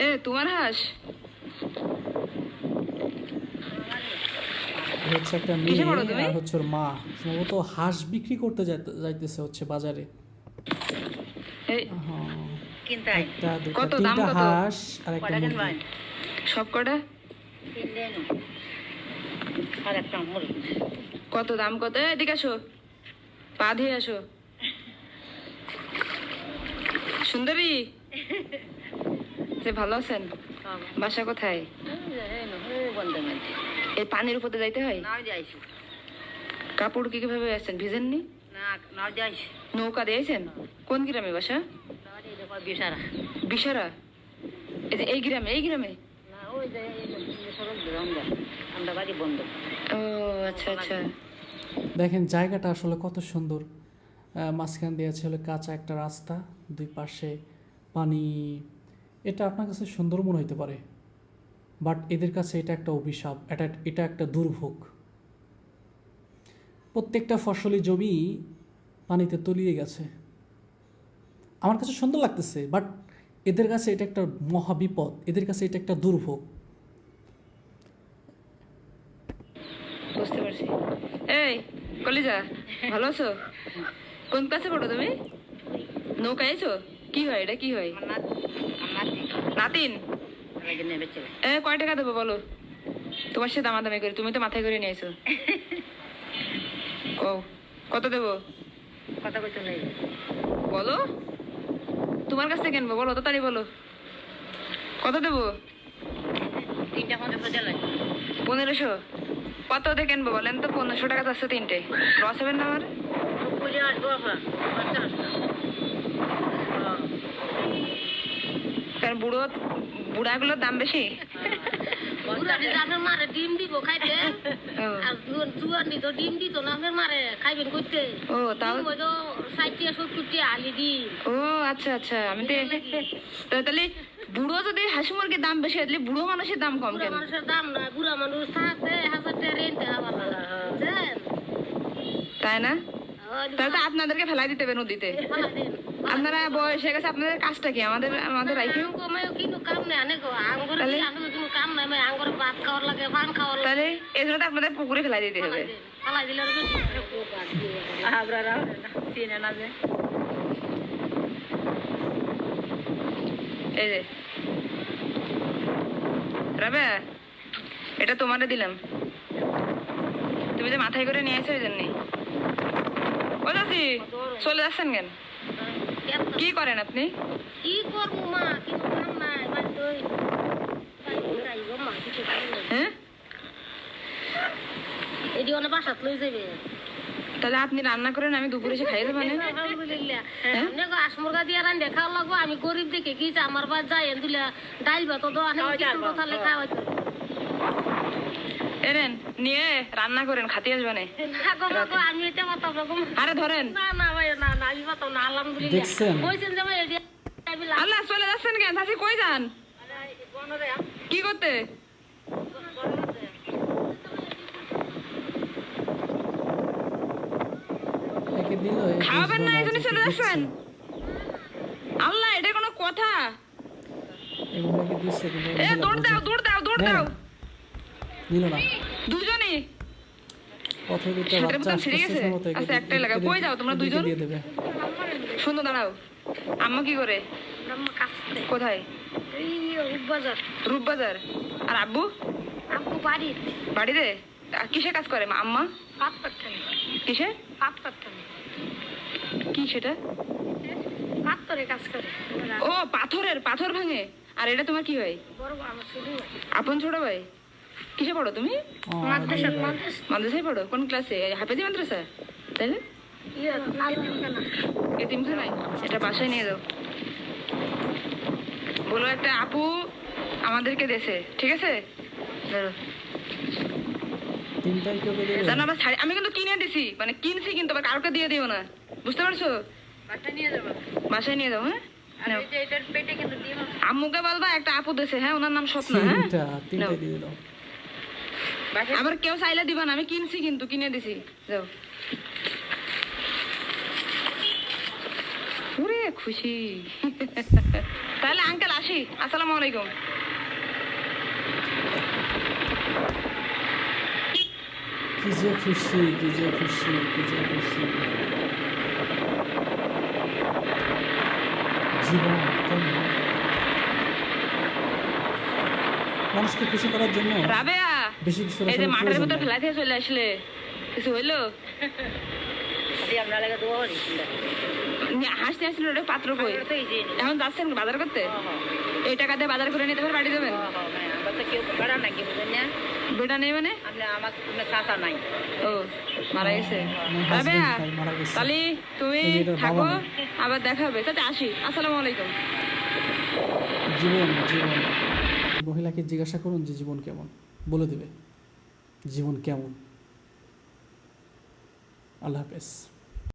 এ তোমার হাঁস হচ্ছে একটা মেয়ে আর হচ্ছে ওর মা সম্ভবত হাঁস বিক্রি করতে যাইতেছে হচ্ছে বাজারে। একটা দুটা তিনটা হাঁস আর একটা মুরগি। সব কটা কত দাম কত? এদিকে আসো, পা ধুয়ে আসো। সুন্দরী ভালো আছেন? বাসা কোথায়? এই পানির উপরে যাইতে হয়? কাপড় কিভাবে আসছেন? ভিজেননি? নৌকা দিয়েছেন? কোন গ্রামে বাসা? বিশারা। এই গ্রামে? এই গ্রামে? ও আচ্ছা আচ্ছা। দেখেন জায়গাটা আসলে কত সুন্দর। মাঝখান দিয়ে আছে হলো কাঁচা একটা রাস্তা, দুই পাশে পানি। এটা আপনার কাছে সুন্দর মনে হইতে পারে, বাট এদের কাছে এটা একটা অভিশাপ, এটা একটা দুর্ভোগ। প্রত্যেকটা ফসলি জমি পানিতে তলিয়ে গেছে। আমার কাছে সুন্দর লাগতেছে, বাট এদের কাছে এটা একটা মহাবিপদ, এদের কাছে এটা একটা দুর্ভোগ। বুঝতে পারছি। এই কলিজা, ভালো আছো? কোন ক্লাসে পড়ো তুমি? নৌকা আইছো? কি হয় এটা? কি হয়? নাতিন? কয় টাকা দেবো বলো? তোমার সাথে দামাদামি করি, তুমি তো মাথায় করে নিয়েছো। ও কত দেবো? বলো, তোমার কাছ থেকে কিনবো, বলো তাড়াতাড়ি বলো। কত দেবো? 1500। কত দিয়ে কিনবো বলেন তো? 1500 টাকা যাচ্ছে তিনটে। লস হবেন না আমার? কারণ বুড়াগুলোর দাম বেশি। ডিম দিব খাইতে, ডিম দিত না মারে খাইবেন করতে। ও তাও 60-70 আলি ডিম। ও আচ্ছা আচ্ছা। আমি তো তাহলে বুড়ো যদি হাসি মুরগির দাম বেশি, তাহলে বুড়ো মানুষের দাম কম কেন? মানুষের দাম না, বুড়া মানুষ থাকতে 1000 টাকা রেন্টে হওয়ার তাই না? তাহলে তো আপনাদেরকে ফেলাই দিতে হবে নদীতে। আপনারা বয়স হয়ে গেছে, আপনাদের কাজটা কি? আমাদের রাইখেও কিন্তু কাম নেই অনেক আঙ্গুর কোনো কাম নাই, আঙ্গুর ভাত খাওয়ার লাগে, পান খাওয়ার লাগে। তাহলে এই জন্য আপনাদের পুকুরে ফেলাই দিতে হবে। ফেলাই দিলে এই যে রাবে, এটা তোমারে দিলাম, তুমি যে মাথায় করে নিয়ে আসো ওই জন্যই। ও চাচি, চলে যাচ্ছেন কেন? কি করেন আপনি? কি করবো মা, কিছু কাম নাই। হ্যাঁ, এটি অনেক বাসাত লই যাবে। তাহলে আপনি রান্না করেন, আমি দুপুরে এসে খাই দেবো। আলহামদুলিল্লাহ, আসমুরগা দিয়ে রান্না খাওয়া লাগবো। আমি গরিব দেখে কি আমার বাদ যাই এন্দুলিয়া ডাইল ভাত খাওয়া এনেন নিয়ে রান্না করেন, খাতে আসবেন। আমি এটা বাতাম না। আরে ধরেন। না না ভাই, না না, আমি বাতাম না। আলহামদুলিল্লাহ বলছেন যে ভাই আল্লাহ, চলে যাচ্ছেন কেন? চাচি কই যান? কি করতে? খাওয়াবেন না, এখানে চলে যাচ্ছেন? আল্লাহ, এটা কোনো কথা? দৌড় দাও, দৌড় দাও, দৌড় দাও। দুজনই আচ্ছা, একটাই লাগা। কই যাও তোমরা দুইজন? শুনো, দাঁড়াও। আম্মা কি করে? কোথায়? রূপবাজার। আর আব্বু? আব্বু বাড়িতে। কিসে কাজ করে আম্মা? কিসে? কি সেটা? পাথরে কাজ করে। ও পাথর ভাঙে। আর এটা তোমার কি হয়? আপন ছোট ভাই। কিসে পড়ো তুমি? মাদ্রাসায় পড়ো? কোন ক্লাসে? হাফেজি মাদ্রাসা? তাইলে এতিমখানায়। এটা বাসায় নিয়ে যাও, বলো একটা আপু আমাদেরকে দেশে। ঠিক আছে? আমি কিন্তু কিনে দিছি, মানে কিনছি, কিন্তু কাউকে দিয়ে দিও না, বুঝতে পারছো? বাসায় নিয়ে যাও। হ্যাঁ, আম্মুকে বলবা একটা আপু দেশে। হ্যাঁ, ওনার নাম স্বপ্না। হ্যাঁ, আবার কেউ চাইলে দিবা না, আমি কিনছি, কিন্তু কিনে দিছি। যাও। ওরে খুশি। তাহলে আঙ্কেল আসি, আসসালামু আলাইকুম। কি যে খুশি, কি যে খুশি, কি যে খুশি। জীবন কেমন? মানুষকে খুশি করার জন্য রাবেয়া, বেশি কিছু এই যে আসলে মাঠের প্রয়োজন ভিতর নাই। ফেলাই থেকে চলে আসলে কিছু হইলো? হাসতে হাসছিল ওটা পাত্র কই? এখন যাচ্ছেন বাজার করতে? এই টাকা দিয়ে বাজার করে নিতে পারে বাড়ি যাবেন? বেটা নেই মানে? ও মারা গেছে। আমার রাবেয়া, husband ভাই মারা গেছে। তাহলে তুমি এই যে এটার বাবা থাকো, নেই। আবার দেখা হবে। তাতে আসি, আসসালামু আলাইকুম। জীবন, জীবন। মহিলাকে জিজ্ঞাসা করুন যে জীবন কেমন, বলে দেবে জীবন কেমন। আল্লাহ হাফেজ।